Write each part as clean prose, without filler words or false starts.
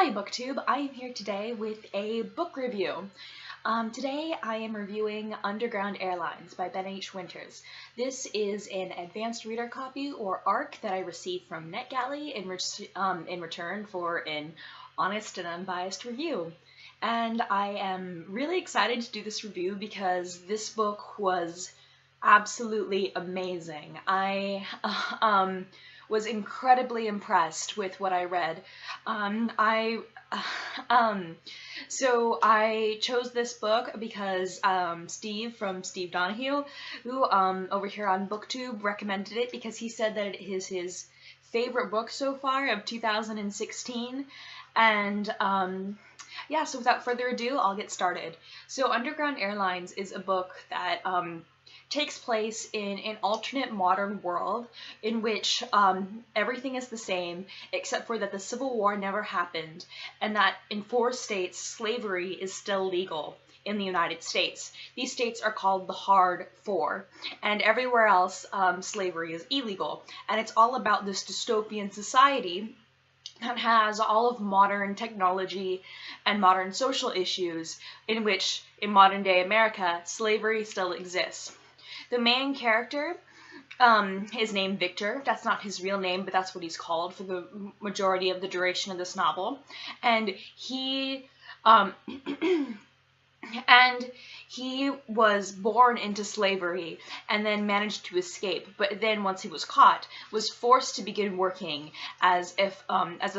Hi BookTube, I am here today with a book review. Today I am reviewing Underground Airlines by Ben H. Winters. This is an advanced reader copy or ARC that I received from Net Galley in return for an honest and unbiased review. And I am really excited to do this review because this book was absolutely amazing. I was incredibly impressed with what I read. So I chose this book because Steve from Steve Donahue, who over here on BookTube, recommended it because he said that it is his favorite book so far of 2016. And yeah, so without further ado, I'll get started. So Underground Airlines is a book that takes place in an alternate modern world in which everything is the same except for that the Civil War never happened and that in 4 states slavery is still legal in the United States. These states are called the Hard 4, and everywhere else slavery is illegal. And it's all about this dystopian society that has all of modern technology and modern social issues in which, in modern day America, slavery still exists. The main character is named Victor. That's not his real name, but that's what he's called for the majority of the duration of this novel. And he he was born into slavery and then managed to escape, but then once he was caught, was forced to begin working as a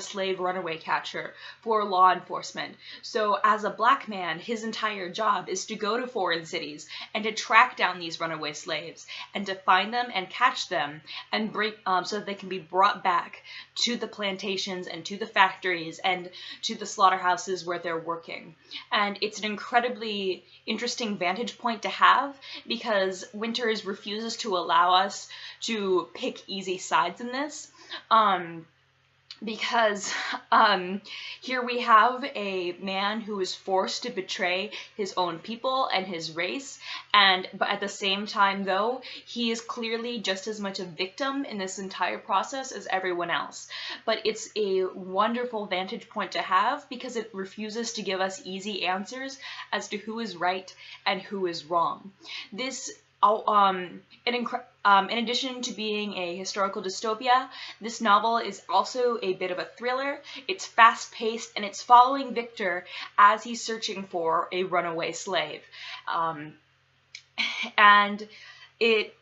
slave runaway catcher for law enforcement. So as a black man, his entire job is to go to foreign cities and to track down these runaway slaves and to find them and catch them and bring so that they can be brought back to the plantations and to the factories and to the slaughterhouses where they're working. And it's an incredibly interesting vantage point to have because Winters refuses to allow us to pick easy sides in this. Because here we have a man who is forced to betray his own people and his race, but at the same time, though, he is clearly just as much a victim in this entire process as everyone else. But it's a wonderful vantage point to have because it refuses to give us easy answers as to who is right and who is wrong. This in addition to being a historical dystopia, this novel is also a bit of a thriller. It's fast-paced, and it's following Victor as he's searching for a runaway slave. It's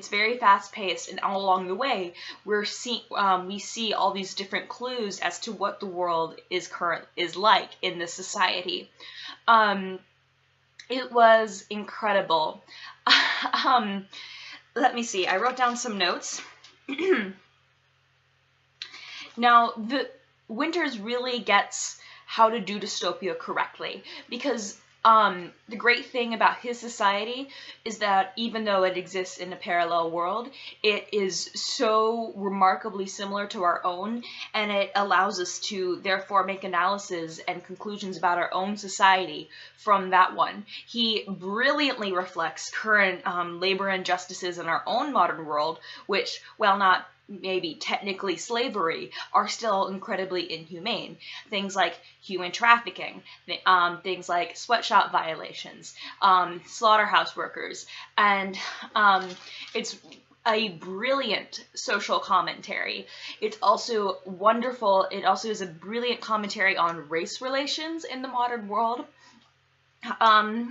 very fast-paced, and all along the way, we see all these different clues as to what the world is like in this society. It was incredible. Let me see. I wrote down some notes. Now, Winters really gets how to do dystopia correctly because the great thing about his society is that even though it exists in a parallel world, it is so remarkably similar to our own, and it allows us to therefore make analysis and conclusions about our own society from that one. He brilliantly reflects current labor injustices in our own modern world, which, while not maybe technically slavery, are still incredibly inhumane. Things like human trafficking, things like sweatshop violations, slaughterhouse workers, and it's a brilliant social commentary. It's also wonderful. It also is a brilliant commentary on race relations in the modern world. Let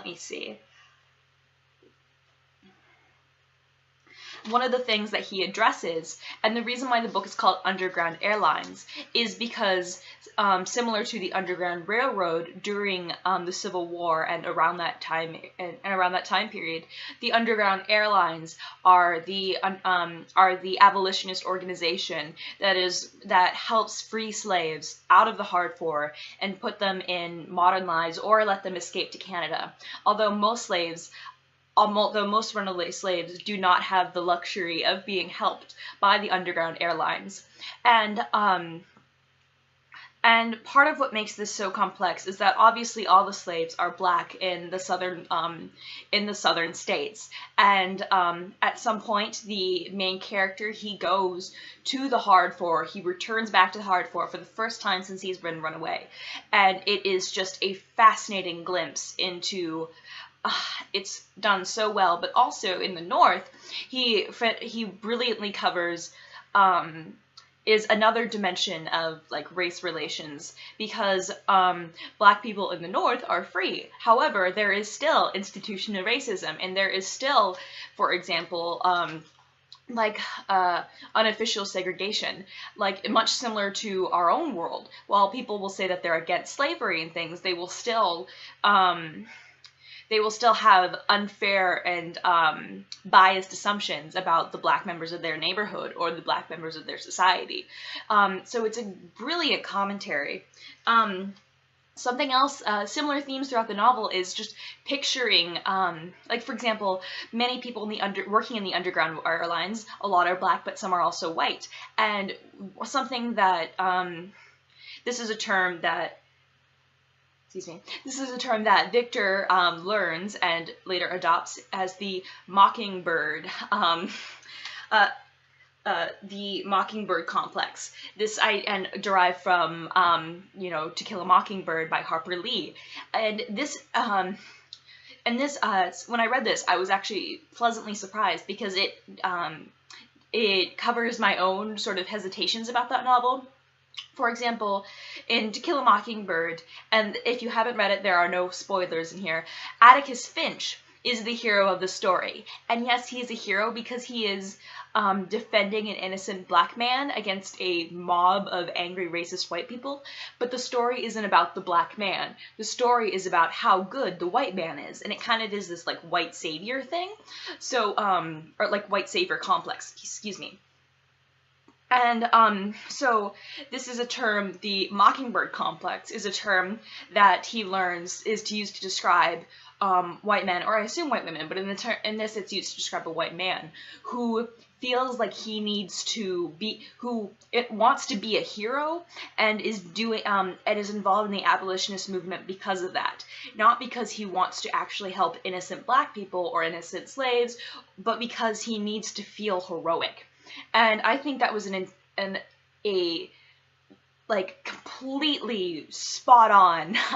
me see. One of the things that he addresses, and the reason why the book is called Underground Airlines, is because similar to the Underground Railroad during the Civil War and around that time period, the Underground Airlines are the abolitionist organization that helps free slaves out of the Hard 4 and put them in modern lives or let them escape to Canada. Although most runaway slaves do not have the luxury of being helped by the Underground Airlines. And And part of what makes this so complex is that obviously all the slaves are black in the southern states, and at some point the main character, he goes to the Hard Four. He returns back to the Hard Four for the first time since he's been run away, and it is just a fascinating glimpse into. It's done so well, but also in the North, he brilliantly covers. Is another dimension of like race relations, because black people in the North are free. However, there is still institutional racism, and there is still, for example, unofficial segregation, like much similar to our own world. While people will say that they're against slavery and things, they will still have unfair and biased assumptions about the black members of their neighborhood or the black members of their society. So it's a brilliant commentary. Something else, similar themes throughout the novel is just picturing, like for example, many people working in the underground airlines, a lot are black, but some are also white. And something that, this is a term that Victor learns and later adopts as the mockingbird, the mockingbird complex. This derived from, To Kill a Mockingbird by Harper Lee. And this, when I read this, I was actually pleasantly surprised because it covers my own sort of hesitations about that novel. For example, in To Kill a Mockingbird, and if you haven't read it, there are no spoilers in here, Atticus Finch is the hero of the story. And yes, he is a hero because he is defending an innocent black man against a mob of angry racist white people, but the story isn't about the black man. The story is about how good the white man is, and it kind of is this like white savior thing, so, or like white savior complex, excuse me. And so this is a term, the mockingbird complex is a term that he learns is to use to describe white men, or I assume white women, but in this it's used to describe a white man who feels like he needs to be, wants to be a hero and is involved in the abolitionist movement because of that. Not because he wants to actually help innocent black people or innocent slaves, but because he needs to feel heroic. And I think that was a completely spot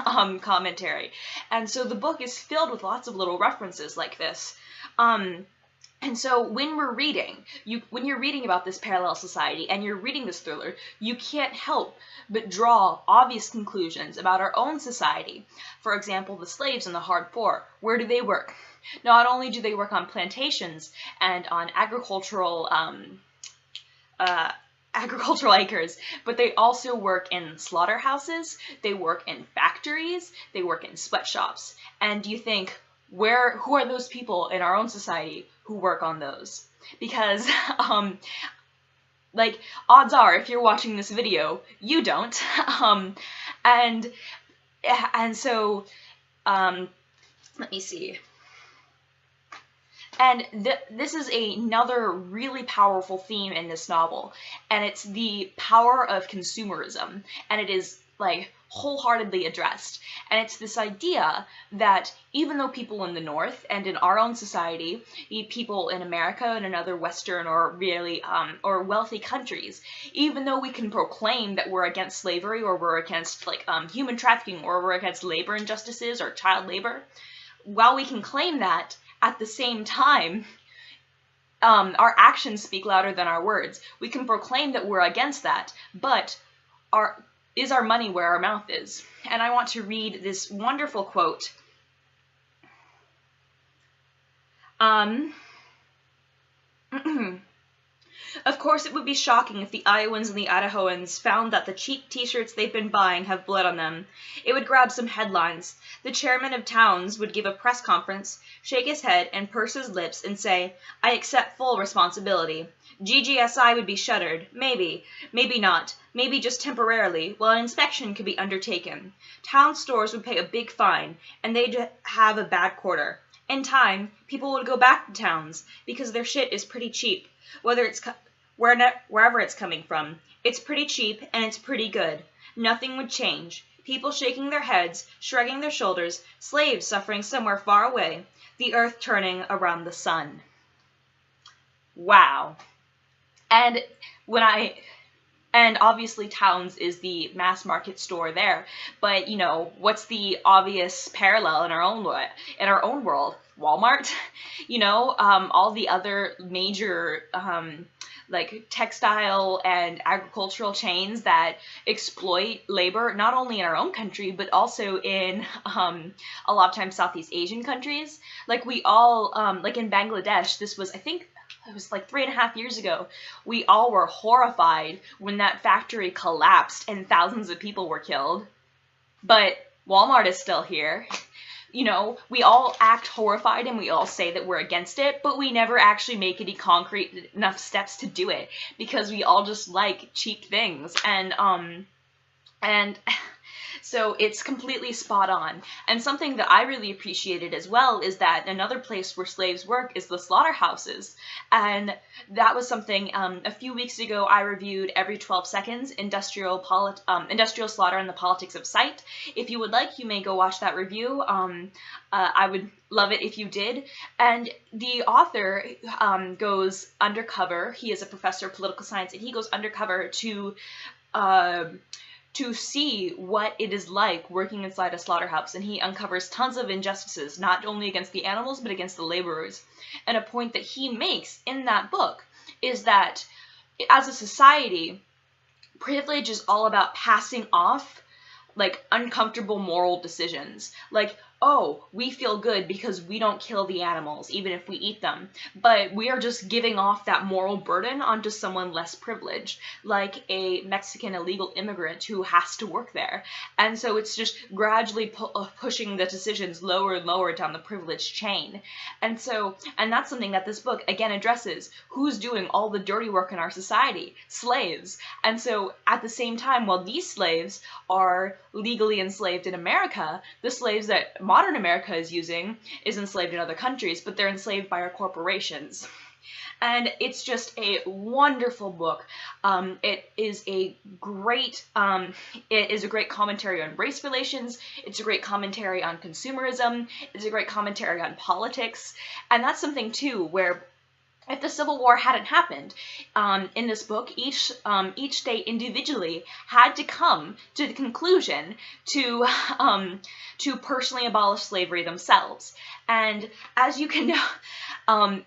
on commentary. And so the book is filled with lots of little references like this. And so when you're reading about this parallel society and you're reading this thriller, you can't help but draw obvious conclusions about our own society. For example, the slaves in the Hard Four. Where do they work? Not only do they work on plantations and on agricultural acres, but they also work in slaughterhouses, they work in factories, they work in sweatshops. And do you think, who are those people in our own society who work on those? Because, odds are, if you're watching this video, you don't. And so, let me see. And this is another really powerful theme in this novel, and it's the power of consumerism, and it is, wholeheartedly addressed. And it's this idea that even though people in the North and in our own society, people in America and in other Western or really, or wealthy countries, even though we can proclaim that we're against slavery or we're against, human trafficking or we're against labor injustices or child labor, while we can claim that, at the same time, our actions speak louder than our words. We can proclaim that we're against that, but is our money where our mouth is? And I want to read this wonderful quote. Of course, it would be shocking if the Iowans and the Idahoans found that the cheap t-shirts they've been buying have blood on them. It would grab some headlines. The chairman of towns would give a press conference, shake his head and purse his lips and say, "I accept full responsibility." GGSI would be shuttered. Maybe. Maybe not. Maybe just temporarily, while an inspection could be undertaken. Town stores would pay a big fine, and they'd have a bad quarter. In time, people would go back to towns, because their shit is pretty cheap. Wherever it's coming from, it's pretty cheap and it's pretty good. Nothing would change. People shaking their heads, shrugging their shoulders, slaves suffering somewhere far away, the earth turning around the sun. Wow. And obviously Towns is the mass market store there, but you know, what's the obvious parallel in our own world? Walmart. You know, all the other major like textile and agricultural chains that exploit labor, not only in our own country, but also in a lot of times Southeast Asian countries. Like we all, like in Bangladesh, this was, I think, it was like 3.5 years ago, we all were horrified when that factory collapsed and thousands of people were killed. But Walmart is still here. You know, we all act horrified and we all say that we're against it, but we never actually make any concrete enough steps to do it because we all just like cheap things. And so it's completely spot on. And something that I really appreciated as well is that another place where slaves work is the slaughterhouses. And that was something, a few weeks ago I reviewed Every 12 Seconds, Industrial Slaughter and the Politics of Sight. If you would like, you may go watch that review. I would love it if you did. And the author goes undercover. He is a professor of political science, and he goes undercover to see what it is like working inside a slaughterhouse, and he uncovers tons of injustices, not only against the animals, but against the laborers. And a point that he makes in that book is that as a society, privilege is all about passing off like uncomfortable moral decisions. Like, oh, we feel good because we don't kill the animals, even if we eat them. But we are just giving off that moral burden onto someone less privileged, like a Mexican illegal immigrant who has to work there. And so it's just gradually pushing the decisions lower and lower down the privilege chain. And that's something that this book, again, addresses. Who's doing all the dirty work in our society? Slaves. And so at the same time, while these slaves are legally enslaved in America, the slaves that modern America is using is enslaved in other countries, but they're enslaved by our corporations. And it's just a wonderful book. It is a great commentary on race relations. It's a great commentary on consumerism. It's a great commentary on politics. And that's something too, where if the Civil War hadn't happened, in this book, each state individually had to come to the conclusion to personally abolish slavery themselves. And as you can know,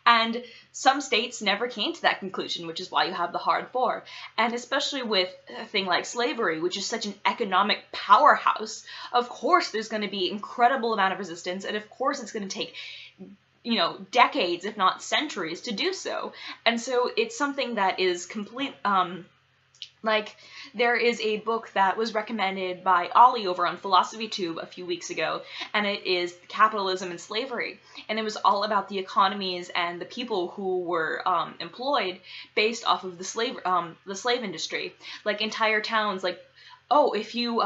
and some states never came to that conclusion, which is why you have the Hard 4. And especially with a thing like slavery, which is such an economic powerhouse, of course there's going to be incredible amount of resistance, and of course it's going to take, you know, decades, if not centuries, to do so. And so it's something that is complete, like, there is a book that was recommended by Ollie over on PhilosophyTube a few weeks ago, and it is Capitalism and Slavery. And it was all about the economies and the people who were employed based off of the slave industry. Like entire towns, like, oh, if you,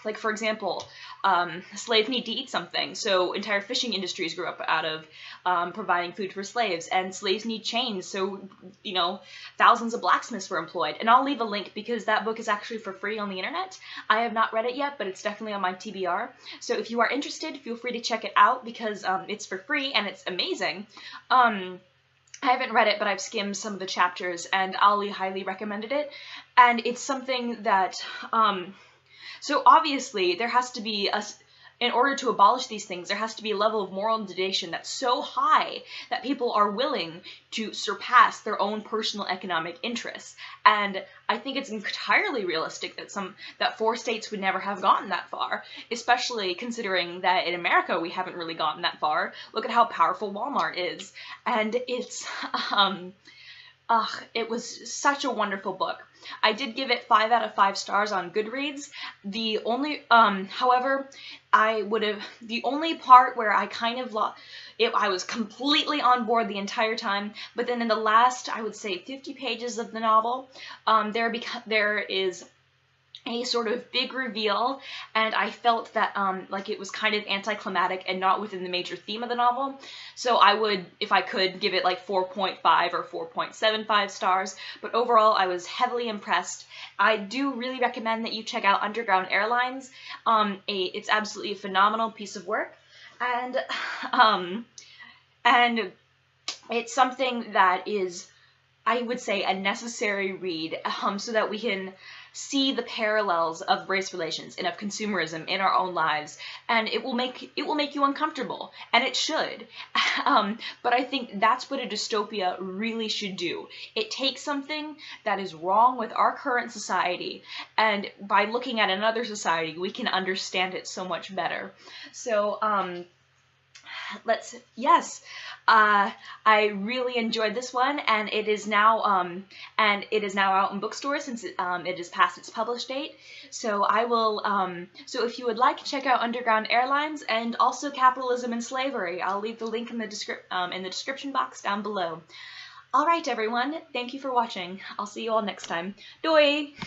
like for example, slaves need to eat something, so entire fishing industries grew up out of providing food for slaves, and slaves need chains, so, you know, thousands of blacksmiths were employed. And I'll leave a link because that book is actually for free on the internet. I have not read it yet, but it's definitely on my TBR. So if you are interested, feel free to check it out because it's for free and it's amazing. I haven't read it, but I've skimmed some of the chapters, and Ali highly recommended it. And it's something that, so obviously there has to be in order to abolish these things, there has to be a level of moral indignation that's so high that people are willing to surpass their own personal economic interests. And I think it's entirely realistic that 4 states would never have gotten that far, especially considering that in America we haven't really gotten that far. Look at how powerful Walmart is. And it's, it was such a wonderful book. I did give it 5 out of 5 stars on Goodreads. The only, however, the only part where I kind of I was completely on board the entire time, but then in the last, I would say 50 pages of the novel, there is a sort of big reveal, and I felt that like it was kind of anticlimactic and not within the major theme of the novel. So I would, if I could, give it like 4.5 or 4.75 stars, but overall I was heavily impressed. I do really recommend that you check out Underground Airlines. It's absolutely a phenomenal piece of work, and and it's something that is, I would say, a necessary read, so that we can see the parallels of race relations and of consumerism in our own lives, and it will make you uncomfortable, and it should. But I think that's what a dystopia really should do. It takes something that is wrong with our current society, and by looking at another society, we can understand it so much better. So, I really enjoyed this one, and it is now out in bookstores since it is past its publish date. So I will so if you would like, check out Underground Airlines and also Capitalism and Slavery. I'll leave the link in the description box down below. All right, everyone, thank you for watching. I'll see you all next time. Doei!